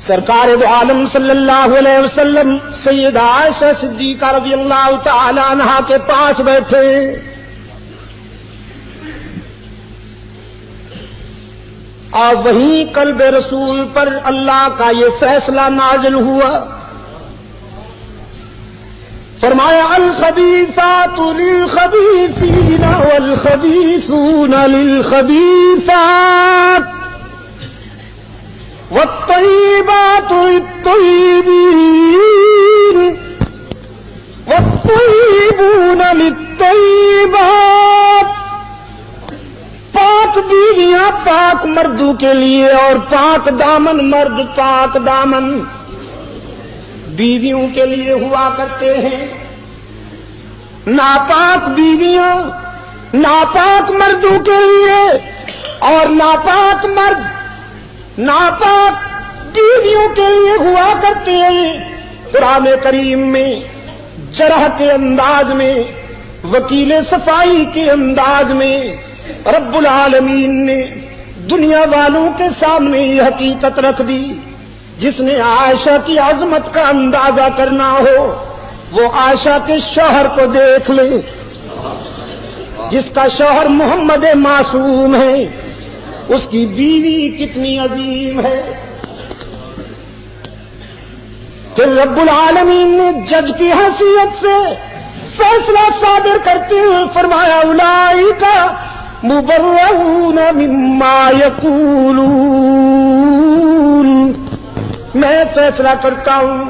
سرکار دو عالم صلی اللہ علیہ وسلم سیدہ عائشہ صدیقہ رضی اللہ تعالی عنہا کے پاس بیٹھے، اور وہیں قلب رسول پر اللہ کا یہ فیصلہ نازل ہوا، فرمایا الخبیثات للخبیثین والخبیثون للخبیثات والطیبات للطیبین والطیبون للطیبات۔ پاک بیویاں پاک مردوں کے لیے اور پاک دامن مرد پاک دامن بیویوں کے لیے ہوا کرتے ہیں، ناپاک بیویاں ناپاک مردوں کے لیے اور ناپاک مرد ناپاک بیویوں کے لیے ہوا کرتے ہیں۔ قرآن کریم میں جرح کے انداز میں، وکیل صفائی کے انداز میں رب العالمین نے دنیا والوں کے سامنے یہ حقیقت رکھ دی، جس نے عائشہ کی عظمت کا اندازہ کرنا ہو وہ عائشہ کے شوہر کو دیکھ لے، جس کا شوہر محمد معصوم ہے، اس کی بیوی کتنی عظیم ہے۔ پھر رب العالمین نے جج کی حیثیت سے فیصلہ صادر کرتے ہوئے فرمایا اولئک مبرؤون مما یقولون، میں فیصلہ کرتا ہوں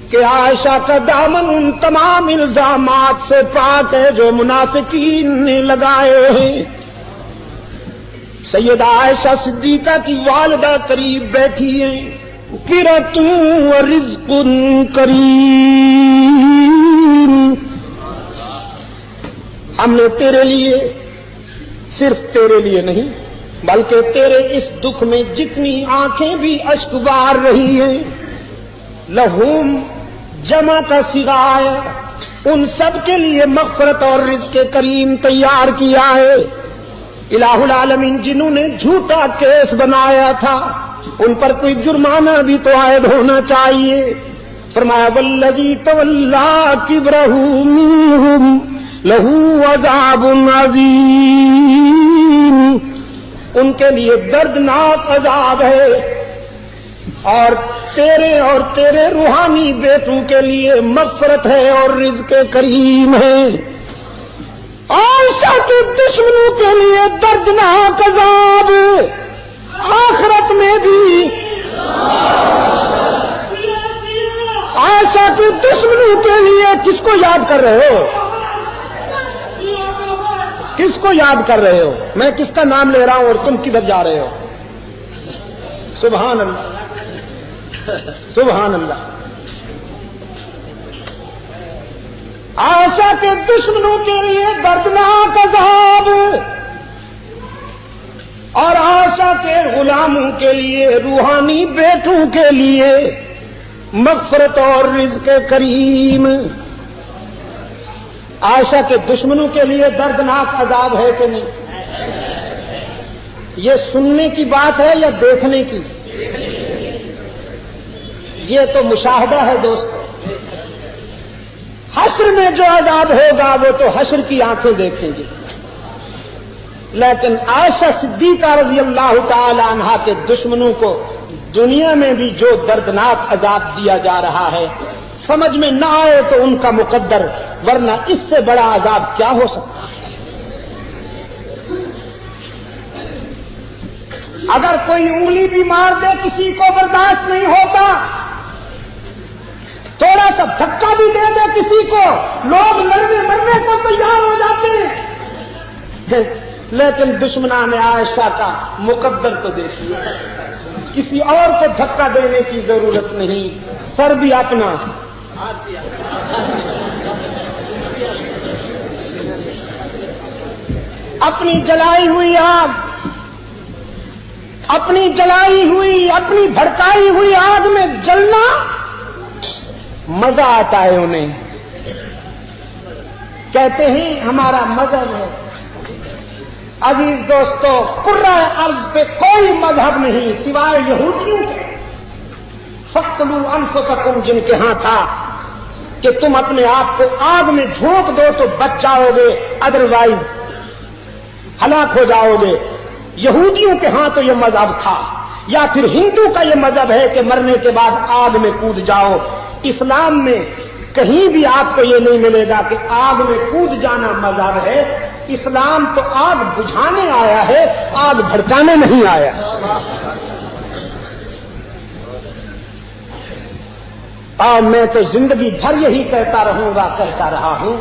کہ عائشہ کا دامن ان تمام الزامات سے پاک ہے جو منافقین نے لگائے ہیں۔ سیدہ عائشہ صدیقہ کی والدہ قریب بیٹھی ہیں، قرۃ ورزق کریم، ہم نے تیرے لیے، صرف تیرے لیے نہیں بلکہ تیرے اس دکھ میں جتنی آنکھیں بھی اشک بار رہی ہیں، لہم جمع کا صیغہ ہے، ان سب کے لیے مغفرت اور رزق کریم تیار کیا ہے۔ الہ العالمین جنہوں نے جھوٹا کیس بنایا تھا ان پر کوئی جرمانہ بھی تو عائد ہونا چاہیے۔ فرمایا والذی تولی کبرہ منہم لہ عذاب عظیم، ان کے لیے دردناک عذاب ہے، اور تیرے روحانی بیٹوں کے لیے مغفرت ہے اور رزق کریم ہے۔ عائشہ کے دشمنوں کے لیے دردناک عذاب آخرت میں بھی۔ عائشہ کے دشمنوں کے لیے کس کو یاد کر رہے ہو؟ کس کو یاد کر رہے ہو؟ میں کس کا نام لے رہا ہوں اور تم کدھر جا رہے ہو؟ سبحان اللہ، سبحان اللہ۔ عائشہ کے دشمنوں کے لیے دردناک عذاب اور عائشہ کے غلاموں کے لیے، روحانی بیٹوں کے لیے مغفرت اور رزق کریم۔ عائشہ کے دشمنوں کے لیے دردناک عذاب ہے کہ نہیں؟ یہ سننے کی بات ہے یا دیکھنے کی؟ یہ تو مشاہدہ ہے دوست۔ حشر میں جو عذاب ہوگا وہ تو حشر کی آنکھیں دیکھیں گے، لیکن عائشہ صدیقہ رضی اللہ تعالی عنہا کے دشمنوں کو دنیا میں بھی جو دردناک عذاب دیا جا رہا ہے، سمجھ میں نہ آئے تو ان کا مقدر، ورنہ اس سے بڑا عذاب کیا ہو سکتا ہے؟ اگر کوئی انگلی بھی مار دے کسی کو برداشت نہیں ہوتا، تھوڑا سا دھکا بھی دے دے کسی کو لوگ لڑنے مرنے کو تیار ہو جاتے ہیں، لیکن دشمنان عائشہ کا مقدر تو دیکھیے، کسی اور کو دھکا دینے کی ضرورت نہیں، سر بھی اپنا۔ اپنی جلائی ہوئی آگ، اپنی جلائی ہوئی، اپنی بھڑکائی ہوئی آگ میں جلنا مزہ آتا ہے انہیں، کہتے ہیں ہمارا مذہب ہے، عزیز دوستو، قرۂ ارض پہ کوئی مذہب نہیں سوائے یہودیوں کے۔ فَاقْتُلُوا أَنفُسَكُمْ جن کے ہاں تھا کہ تم اپنے آپ کو آگ میں جھونک دو تو بچ جاؤ گے، ادروائز ہلاک ہو جاؤ گے۔ یہودیوں کے ہاں تو یہ مذہب تھا، یا پھر ہندو کا یہ مذہب ہے کہ مرنے کے بعد آگ میں کود جاؤ۔ اسلام میں کہیں بھی آپ کو یہ نہیں ملے گا کہ آگ میں کود جانا مذہب ہے۔ اسلام تو آگ بجھانے آیا ہے، آگ بھڑکانے نہیں آیا۔ اور میں تو زندگی بھر یہی کہتا رہوں گا، کہتا رہا ہوں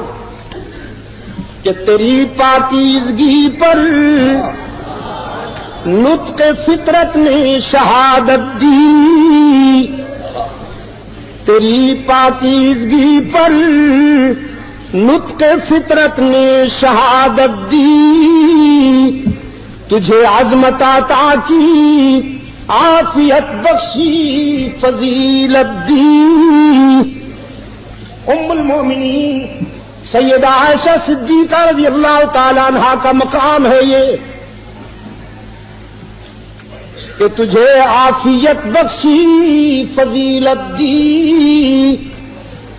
کہ تیری پاکیزگی پر نطق فطرت نے شہادت دی، تیری پاکیزگی پر نطق فطرت نے شہادت دی، تجھے عظمت عطا کی عافیت بخشی فضیلت دی۔ ام المومنین سیدہ عائشہ صدیقہ رضی اللہ تعالی عنہا کا مقام ہے یہ کہ تجھے عافیت بخشی فضیلت دی،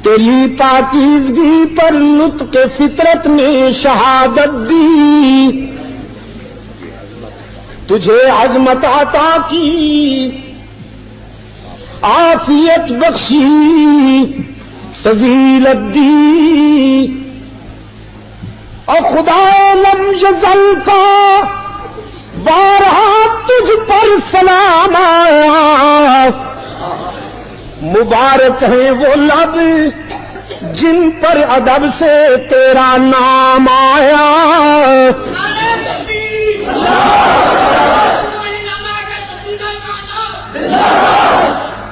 تیری پاکیزگی پر نطق فطرت نے شہادت دی، تجھے عظمت عطا کی عافیت بخشی فضیلت دی، اور خدا لم یزل کا بارہا تجھ پر سلام آیا، مبارک ہیں وہ لب جن پر ادب سے تیرا نام آیا،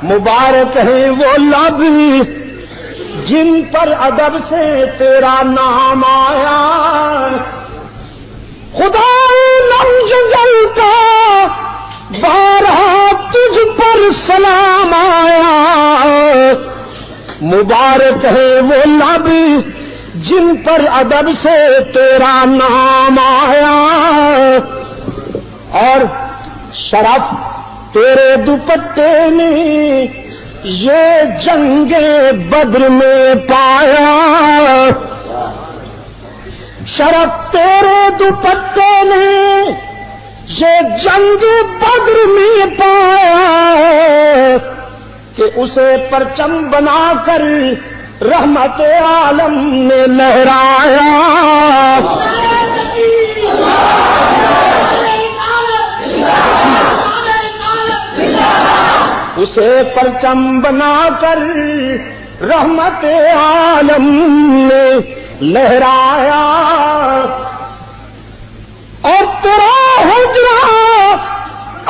مبارک ہیں وہ لب جن پر ادب سے تیرا نام آیا، خدا لم یزل کا بارہا تجھ پر سلام آیا، مبارک ہے وہ لب جن پر ادب سے تیرا نام آیا، اور شرف تیرے دوپٹے نے یہ جنگ بدر میں پایا، شرف تیرے دوپٹے نے یہ جنگ بدر میں پایا، کہ اسے پرچم بنا کر رحمت عالم نے لہرایا، اسے پرچم بنا کر رحمت عالم نے لہرایا، اور تیرا حجرہ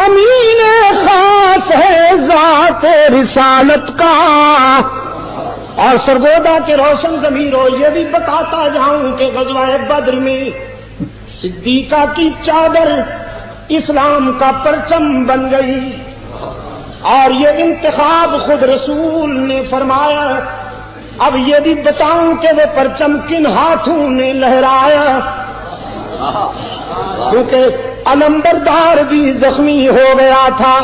امین خاص ہے ذات رسالت کا، اور سرگودا کے روشن ضمیروں یہ بھی بتاتا جاؤں کہ غزوہ بدر میں صدیقہ کی چادر اسلام کا پرچم بن گئی، اور یہ انتخاب خود رسول نے فرمایا۔ اب یہ بھی بتاؤں کہ وہ پرچم کن ہاتھوں نے لہرایا، کیونکہ علمبردار بھی زخمی ہو گیا تھا،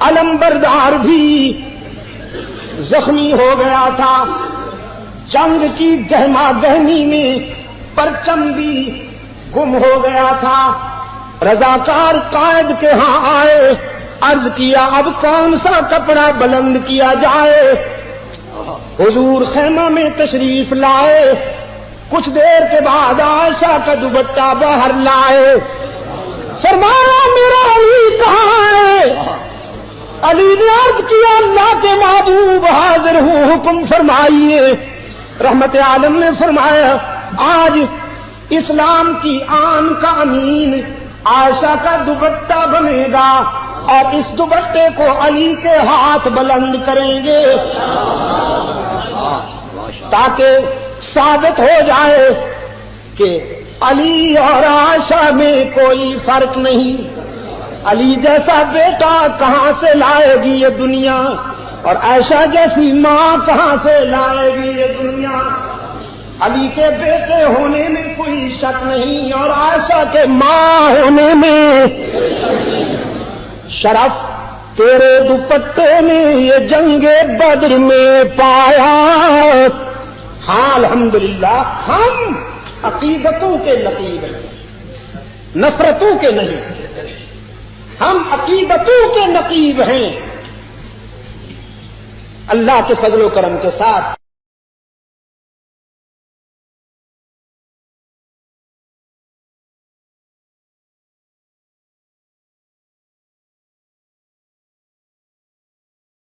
علمبردار بھی زخمی ہو گیا تھا، جنگ کی گہما گہمی میں پرچم بھی گم ہو گیا تھا۔ رضاکار قائد کے ہاں آئے، عرض کیا اب کون سا کپڑا بلند کیا جائے؟ حضور خیمہ میں تشریف لائے، کچھ دیر کے بعد عائشہ کا دوپٹہ باہر لائے، فرمایا میرا علی کہاں ہے؟ علی نے عرض کیا اللہ کے محبوب حاضر ہوں، حکم فرمائیے۔ رحمت عالم نے فرمایا آج اسلام کی آن کا امین عائشہ کا دوپٹہ بنے گا، اور اس دوپٹے کو علی کے ہاتھ بلند کریں گے تاکہ ثابت ہو جائے کہ علی اور عائشہ میں کوئی فرق نہیں۔ علی جیسا بیٹا کہاں سے لائے گی یہ دنیا، اور عائشہ جیسی ماں کہاں سے لائے گی یہ دنیا۔ علی کے بیٹے ہونے میں کوئی شک نہیں اور عائشہ کے ماں ہونے میں شرف تیرے دوپٹے نے یہ جنگ بدر میں پایا. ہاں الحمدللہ ہم عقیدتوں کے نقیب ہیں, نفرتوں کے نہیں. ہم عقیدتوں کے نقیب ہیں. اللہ کے فضل و کرم کے ساتھ